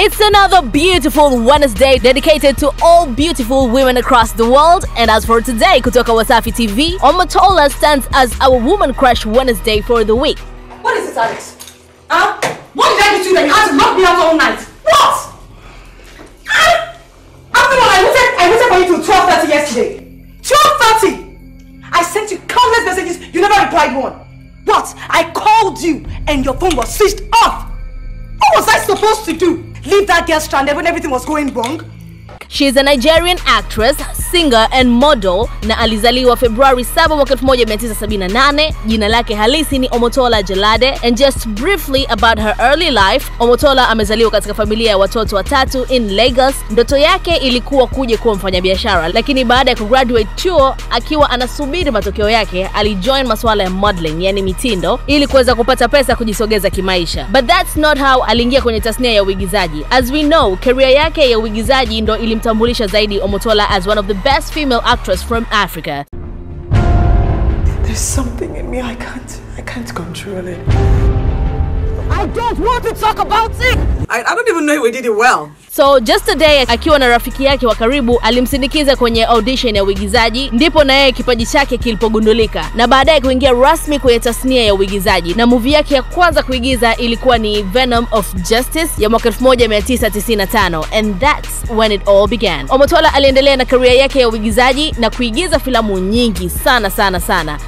It's another beautiful Wednesday dedicated to all beautiful women across the world. And as for today, kutoka Wasafi TV, Omotola stands as our Woman Crush Wednesday for the week. What is it, Alex? Huh? What did I do to you that you had to lock me out all night? What? After all, I waited for you till 12:30 yesterday. 12:30! I sent you countless messages, you never replied one. What? I called you and your phone was switched off. What was I supposed to do? Leave that girl stranded when everything was going wrong? She's a Nigerian actress, singer and model na alizaliwa Februari 7 mwaka 1978. Jina lake halisi ni Omotola Jalade. And just briefly about her early life, Omotola amezaliwa katika familia ya watoto watatu in Lagos. Ndoto yake ilikuwa kuja kuwa mfanyabiashara, lakini baada ya kugraduate chuo akiwa anasubiri matokeo yake, alijoin masuala ya modeling, yani mitindo, ili kuweza kupata pesa kujisogeza kimaisha. But that's not how aliingia kwenye tasnia ya uigizaji. As we know, career yake ya uigizaji ndo ilimtambulisha zaidi Omotola as one of the best female actress from Africa. There's something in me I can't control it. I don't want to talk about it. I don't even know if we did it well. So just a day akiwa na rafiki yake wa karibu alimsindikiza kwenye audition ya uigizaji, ndipo na yeye kipaji chake kilipogundulika na baadaye kuingia rasmi kwenye tasnia ya uigizaji. Na movie yake ya kwanza kuigiza ilikuwa ni Venom of Justice ya mwaka 1995, and that's when it all began. Omotola aliendelea na career yake ya uigizaji na kuigiza filamu nyingi sana.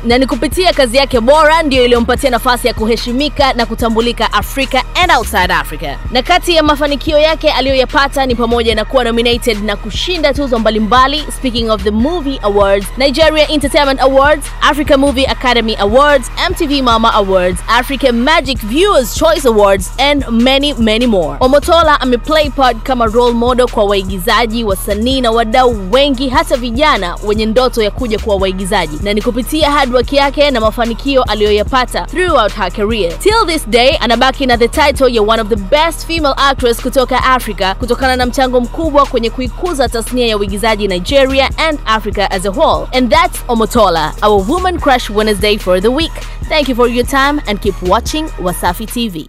Na ni kupitia kazi yake bora ndio iliyompatia nafasi ya kuheshimika na kutambulika Afrika and outside Africa. Na kati ya mafanikio yake aliyoyapata ni pamoja na kuwa nominated na kushinda tuzo mbalimbali, speaking of the Movie Awards, Nigeria Entertainment Awards, Africa Movie Academy Awards, MTV Mama Awards, Africa Magic Viewers Choice Awards, and many more. Omotola ameplay part kama role model kwa waigizaji, wasanii na wadau wengi, hata vijana wenye ndoto ya kuja kuwa waigizaji, na ni kupitia hard work yake na mafanikio aliyoyapata throughout her career. Till this day anabaki na the title ya one of the best female actress kutoka Africa kutokana na mchango mkubwa kwenye kuikuza tasnia ya uigizaji Nigeria and Africa as a whole. And that's Omotola, our Woman Crush Wednesday for the week. Thank you for your time and keep watching Wasafi TV.